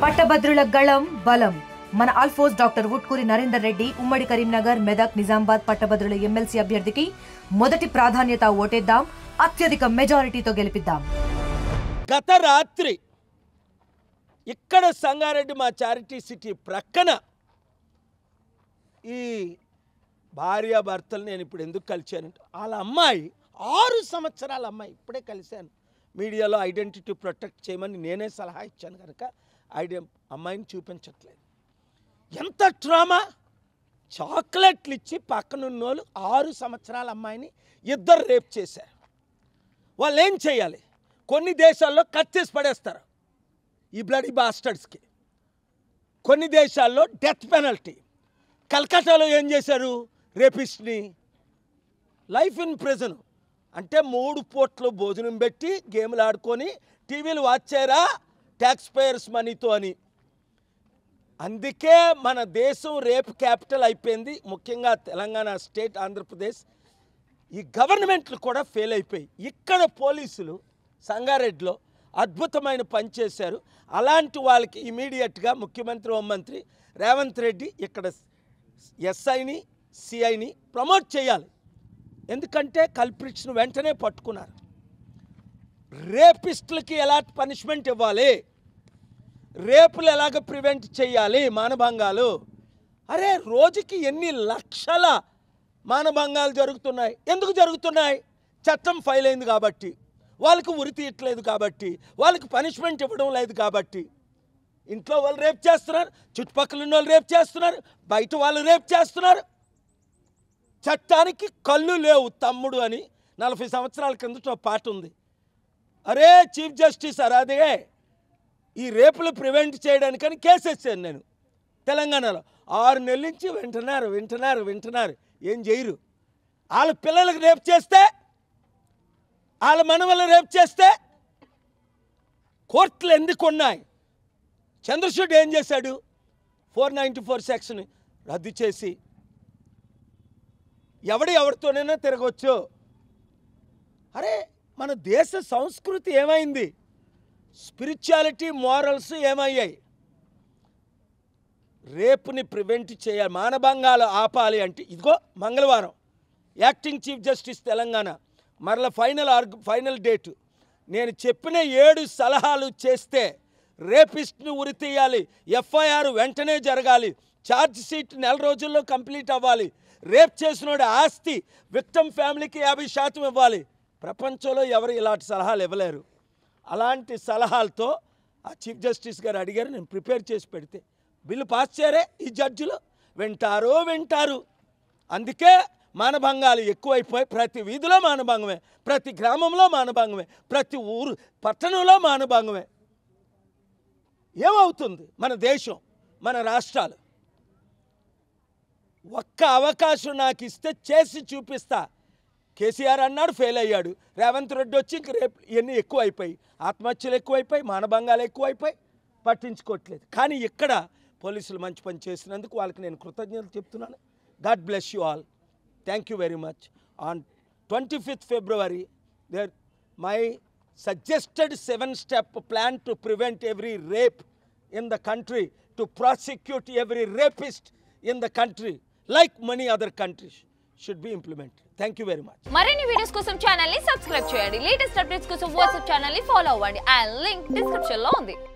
పట్టభద్రుల గళం బలం మన ఆల్ఫోస్ డాక్టర్ వుట్కూరి నరేందర్ రెడ్డి ఉమ్మడి కరీంనగర్ మెదక్ నిజామాబాద్ పట్టభద్రుల ఎమ్మెల్సీ అభ్యర్థికి మొదటి ప్రాధాన్యత ఓటేద్దాం, అత్యధిక మెజారిటీతో గెలిపిద్దాం. గత రాత్రి ఇక్కడ సంగారెడ్డి మా చారిటీ సిటీ ప్రక్కన ఈ భార్యాభర్తలు నేను ఇప్పుడు ఎందుకు కలిశానంటే వాళ్ళ అమ్మాయి 6 సంవత్సరాల అమ్మాయి ఇప్పుడే కలిశాను. మీడియాలో ఐడెంటిటీ ప్రొటెక్ట్ చేయమని నేనే సలహా ఇచ్చాను కనుక అమ్మాయిని చూపించట్లేదు. ఎంత ట్రామా! చాక్లెట్లు ఇచ్చి పక్కనున్నోళ్ళు 6 సంవత్సరాల అమ్మాయిని ఇద్దరు రేప్ చేశారు. వాళ్ళు ఏం చేయాలి? కొన్ని దేశాల్లో కత్తేసి పడేస్తారు ఈ బ్లడీ బాస్టర్స్కి. కొన్ని దేశాల్లో డెత్ పెనల్టీ. కల్కటాలో ఏం చేశారు? రేపిస్ట్ని లైఫ్ ఇన్ ప్రిజన్ అంటే 3 పూట్లు భోజనం పెట్టి గేమ్లు ఆడుకొని టీవీలు వాచ్ చేయరా ట్యాక్స్ పేయర్స్ మనీతో అని. అందుకే మన దేశం రేప్ క్యాపిటల్ అయిపోయింది. ముఖ్యంగా తెలంగాణ స్టేట్, ఆంధ్రప్రదేశ్ ఈ గవర్నమెంట్లు కూడా ఫెయిల్ అయిపోయి. ఇక్కడ పోలీసులు సంగారెడ్డిలో అద్భుతమైన పని చేశారు. అలాంటి వాళ్ళకి ఇమీడియట్గా ముఖ్యమంత్రి హోంమంత్రి రేవంత్ రెడ్డి ఇక్కడ ఎస్ఐని సిఐని ప్రమోట్ చేయాలి. ఎందుకంటే కల్ప్రిట్స్ను వెంటనే పట్టుకున్నారు. రేపిస్టులకి ఎలాంటి పనిష్మెంట్ ఇవ్వాలి, రేపులు ఎలాగ ప్రివెంట్ చేయాలి, మానభంగాలు. అరే రోజుకి ఎన్ని లక్షల మానభంగాలు జరుగుతున్నాయి. ఎందుకు జరుగుతున్నాయి? చట్టం ఫైల్ అయింది కాబట్టి, వాళ్ళకి ఉరి తీయట్లేదు కాబట్టి, వాళ్ళకి పనిష్మెంట్ ఇవ్వడం లేదు కాబట్టి. ఇంట్లో వాళ్ళు రేప్ చేస్తున్నారు, చుట్టుపక్కల ఉన్న వాళ్ళు రేప్ చేస్తున్నారు, బయట వాళ్ళు రేప్ చేస్తున్నారు. చట్టానికి కళ్ళు లేవు తమ్ముడు అని 40 సంవత్సరాల కిందట పాట ఉంది. అరే చీఫ్ జస్టిస్ అదే ఈ రేపులు ప్రివెంట్ చేయడానికని కేసేసాను నేను తెలంగాణలో. 6 నెలల నుంచి వింటున్నారు. ఏం చేయరు. వాళ్ళ పిల్లలకు రేప్ చేస్తే, వాళ్ళ మనవలను రేప్ చేస్తే కోర్టులు ఎందుకు ఉన్నాయి? చంద్రచూడ్ ఏం చేశాడు? 494 సెక్షన్ రద్దు చేసి ఎవరితోనైనా తిరగవచ్చు. అరే మన దేశ సంస్కృతి ఏమైంది? స్పిరిచువాలిటీ, మోరల్స్ ఏమయ్యాయి? రేపుని ప్రివెంట్ చేయాలి, మానభంగాలు ఆపాలి అంటే ఇదిగో మంగళవారం యాక్టింగ్ చీఫ్ జస్టిస్ తెలంగాణ మరలా ఫైనల్ డేటు. నేను చెప్పిన 7 సలహాలు చేస్తే రేపిస్ట్ని ఉరి తీయాలి, ఎఫ్ఐఆర్ వెంటనే జరగాలి, ఛార్జ్ షీట్ 4 రోజుల్లో కంప్లీట్ అవ్వాలి, రేప్ చేసినోడి ఆస్తి విక్టిమ్ ఫ్యామిలీకి 50% ఇవ్వాలి. ప్రపంచంలో ఎవరు ఇలాంటి సలహాలు ఇవ్వలేరు. అలాంటి సలహాలతో ఆ చీఫ్ జస్టిస్ గారు అడిగారు, నేను ప్రిపేర్ చేసి పెడితే బిల్లు పాస్ చేయరే ఈ జడ్జిలు. వింటారు. అందుకే మానభంగాలు ఎక్కువైపోయి ప్రతి వీధిలో మానభంగమే, ప్రతి గ్రామంలో మానభంగమే, ప్రతి ఊరు పట్టణంలో మానభంగమే. ఏమవుతుంది మన దేశం, మన రాష్ట్రాలు? ఒక్క అవకాశం నాకు ఇస్తే చేసి చూపిస్తా. కేసీఆర్ అన్నాడు, ఫెయిల్ అయ్యాడు. రేవంత్ రెడ్డి వచ్చి ఇంక రేపు ఇవన్నీ ఎక్కువైపోయి, ఆత్మహత్యలు ఎక్కువైపోయి, మానభంగాలు ఎక్కువైపోయి, పట్టించుకోవట్లేదు. కానీ ఇక్కడ పోలీసులు మంచి పని చేసినందుకు వాళ్ళకి నేను కృతజ్ఞతలు చెప్తున్నాను. God bless you all. Thank you very much. On 25th February my suggested 7-step plan to prevent every rape in the country, to prosecute every rapist in the country like many other countries should be implemented. Thank you very much. మరిన్ని videos కోసం channel ని subscribe చేయండి. Latest updates కోసం WhatsApp channel ని follow అవ్వండి. ఆ link description లో ఉంది.